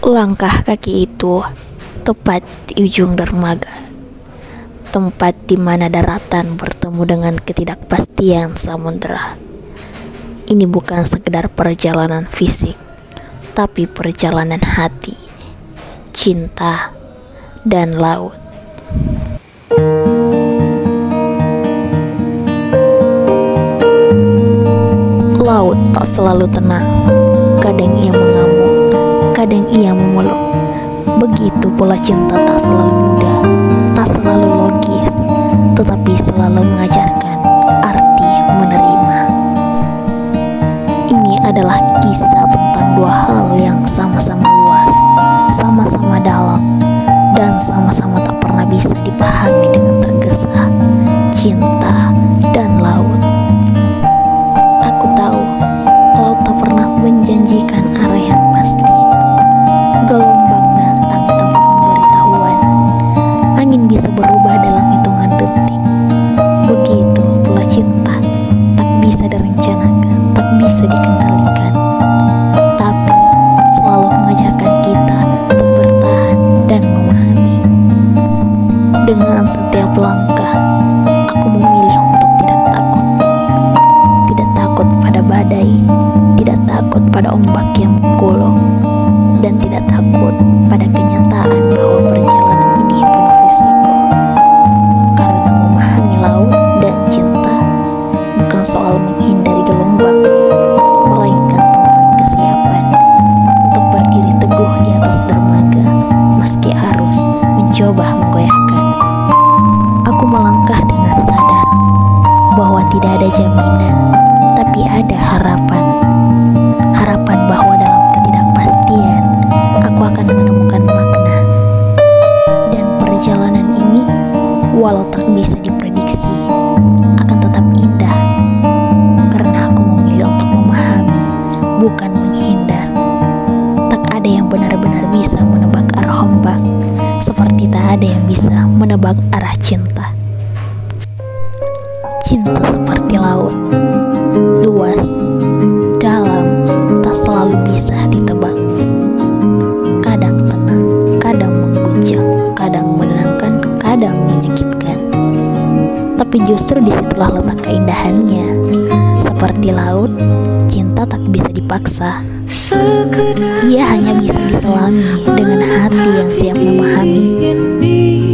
Langkah kaki itu tepat di ujung dermaga, tempat di mana daratan bertemu dengan ketidakpastian samudera. Ini bukan sekedar perjalanan fisik, tapi perjalanan hati, cinta, dan laut. Laut tak selalu tenang, kadang ia mengamuk, kadang ia memeluk. Begitu pula cinta tak selalu mudah, tak selalu logis, tetapi selalu mengajarkan arti menerima. Ini adalah kisah tentang dua hal yang sama-sama luas, sama-sama dalam, dan sama-sama tak pernah bisa dipahami dengan tergesa, cinta dan laut. Aku tahu, laut tak pernah menjanjikan arah yang pasti. Gelombang datang tanpa pemberitahuan, angin bisa berubah dalam hitungan detik. Begitu pula cinta, tak bisa direncanakan, tak bisa dikendalikan, tapi selalu mengajarkan kita untuk bertahan dan memahami. Dengan setiap langkah, aku memilih untuk tidak takut. Tidak takut pada badai, tidak takut pada ombak yang menggulung, dan tidak takut pada kenyataan bahwa perjalanan ini penuh risiko. Karena memahami laut dan cinta bukan soal menghindari gelombang, melainkan tentang kesiapan untuk berdiri teguh di atas dermaga meski arus mencoba menggoyahkan. Aku melangkah dengan sadar bahwa tidak ada jaminan, tapi ada harapan. Harapan bahwa dalam ketidakpastian aku akan menemukan makna. Dan perjalanan ini, walau tak bisa diprediksi, akan tetap indah. Karena aku memilih untuk memahami, bukan menghindar. Tak ada yang benar-benar bisa menebak arah ombak, seperti tak ada yang bisa menebak arah cinta. Cinta seperti laut, luas, dalam, tak selalu bisa ditebak. Kadang tenang, kadang mengguncang, kadang menenangkan, kadang menyakitkan. Tapi justru disitulah letak keindahannya. Seperti laut, cinta tak bisa dipaksa. Ia hanya bisa diselami dengan hati yang siap memahami.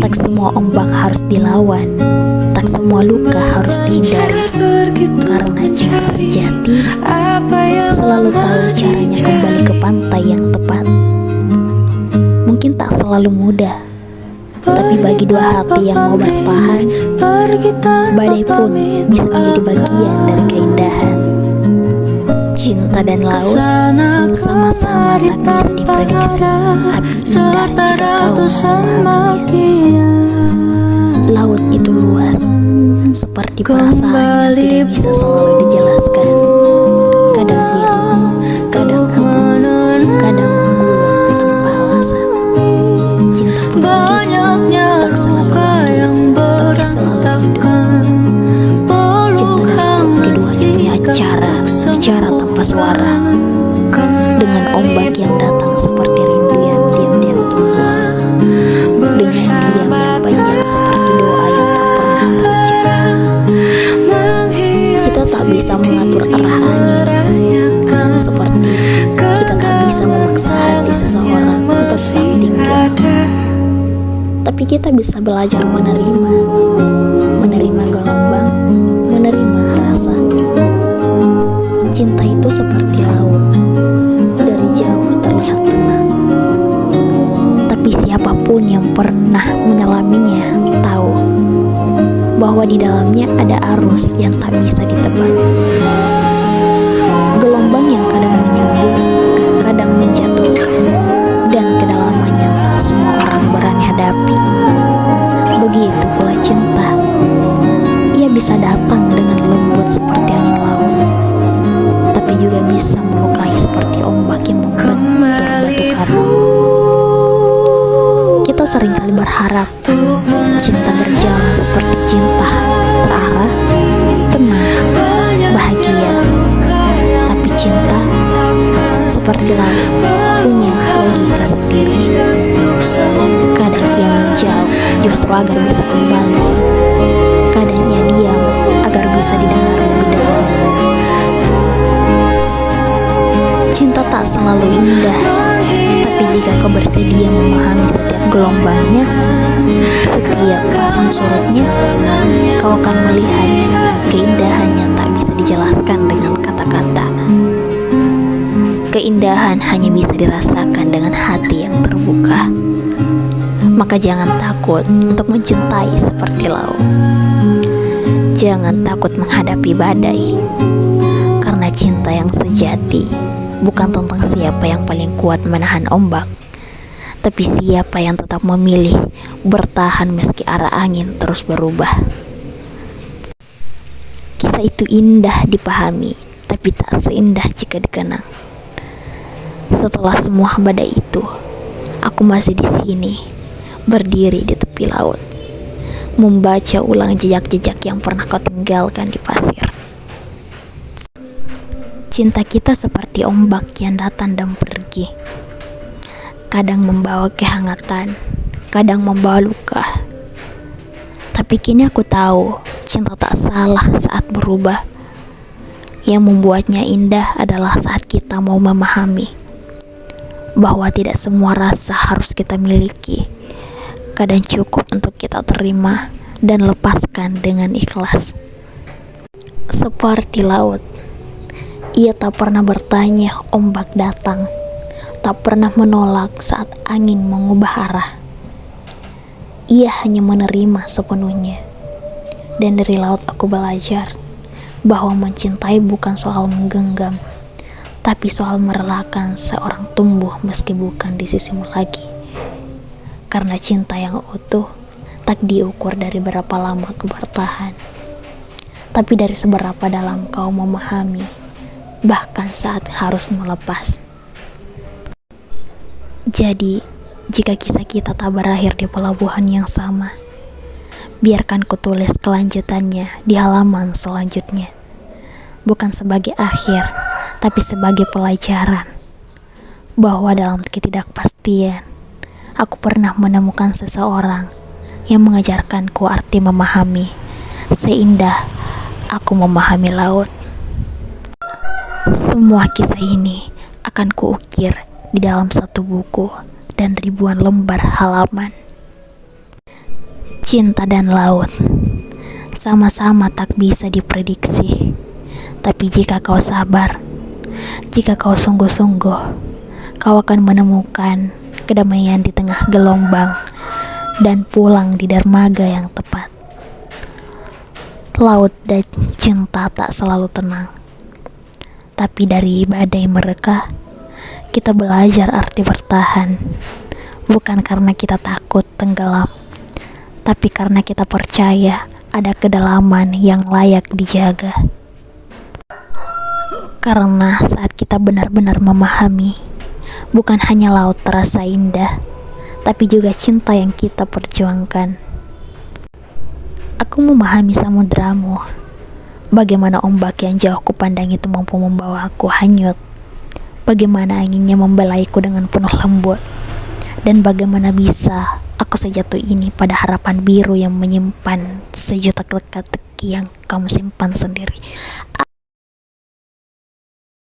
Tak semua ombak harus dilawan, tak semua luka harus dihindari. Karena cinta sejati selalu tahu caranya kembali ke pantai yang tepat. Mungkin tak selalu mudah, tapi bagi dua hati yang mau bertahan, badai pun bisa menjadi bagian dari keindahan. Cinta dan laut sama-sama tak bisa diprediksi, tapi indah jika kau memahaminya. Laut itu luas, seperti perasaan yang tidak bisa selalu dijelaskan. Kadang biru, kadang abu, kadang menggulung tanpa alasan. Cinta pun begitu, tak selalu logis, tapi selalu hidup. Cinta dan laut keduanya punya cara bicara tanpa suara, dengan ombak yang datang seperti rindu yang diam-diam tumbuh, dengan diam yang panjang seperti doa yang tak pernah terucap. Kita tak bisa mengatur arah angin, seperti kita tak bisa memaksa hati seseorang untuk tetap tinggal. Tapi kita bisa belajar menerima gelombang, menerima rasa. Cinta itu seperti laut, dari jauh terlihat tenang. Tapi siapapun yang pernah menyelaminya tahu bahwa di dalamnya ada arus yang tak bisa ditebak. Gelombang yang kadang menyambut, kadang menjatuhkan, dan kedalamannya tak semua orang berani hadapi. Begitu pula cinta. Ia bisa datang dengan lembut seperti angin laut, tapi juga bisa melukai seperti ombak yang membentur batu karang. Kita seringkali berharap cinta berjalan seperti cinta, terarah, tenang, bahagia. Tapi cinta seperti laut, punya logika agar bisa kembali. Kadang ia diam agar bisa didengar lebih dalam. Cinta tak selalu indah, tapi jika kau bersedia memahami setiap gelombangnya, setiap pasang surutnya, kau akan melihat keindahannya tak bisa dijelaskan dengan kata-kata. Keindahan hanya bisa dirasakan dengan hati yang terbuka. Maka jangan takut untuk mencintai seperti laut. Jangan takut menghadapi badai, karena cinta yang sejati bukan tentang siapa yang paling kuat menahan ombak, tapi siapa yang tetap memilih bertahan meski arah angin terus berubah. Kisah itu indah dipahami, tapi tak seindah jika dikenang. Setelah semua badai itu, aku masih di sini, berdiri di tepi laut, membaca ulang jejak-jejak yang pernah kau tinggalkan di pasir. Cinta kita seperti ombak yang datang dan pergi, kadang membawa kehangatan, kadang membawa luka. Tapi kini aku tahu, cinta tak salah saat berubah. Yang membuatnya indah adalah saat kita mau memahami bahwa tidak semua rasa harus kita miliki. Kadang cukup untuk kita terima dan lepaskan dengan ikhlas. Seperti laut, ia tak pernah bertanya ombak datang, tak pernah menolak saat angin mengubah arah. Ia hanya menerima sepenuhnya. Dan dari laut aku belajar bahwa mencintai bukan soal menggenggam, tapi soal merelakan seorang tumbuh meski bukan di sisimu lagi. Karena cinta yang utuh tak diukur dari berapa lama kau bertahan, tapi dari seberapa dalam kau memahami, bahkan saat harus melepas. Jadi, jika kisah kita tak berakhir di pelabuhan yang sama, biarkan ku tulis kelanjutannya di halaman selanjutnya. Bukan sebagai akhir, tapi sebagai pelajaran bahwa dalam ketidakpastian, aku pernah menemukan seseorang yang mengajarkanku arti memahami, seindah aku memahami laut. Semua kisah ini akan kuukir di dalam satu buku dan ribuan lembar halaman. Cinta dan laut sama-sama tak bisa diprediksi, tapi jika kau sabar, jika kau sungguh-sungguh, kau akan menemukan kedamaian di tengah gelombang dan pulang di dermaga yang tepat. Laut dan cinta tak selalu tenang, tapi dari badai mereka, kita belajar arti bertahan. Bukan karena kita takut tenggelam, tapi karena kita percaya ada kedalaman yang layak dijaga. Karena saat kita benar-benar memahami, bukan hanya laut terasa indah, tapi juga cinta yang kita perjuangkan. Aku memahami samudramu, bagaimana ombak yang jauh kupandang itu mampu membawa aku hanyut, bagaimana anginnya membelaiku dengan penuh lembut, dan bagaimana bisa aku sejatuh ini pada harapan biru yang menyimpan sejuta teka-teki yang kamu simpan sendiri.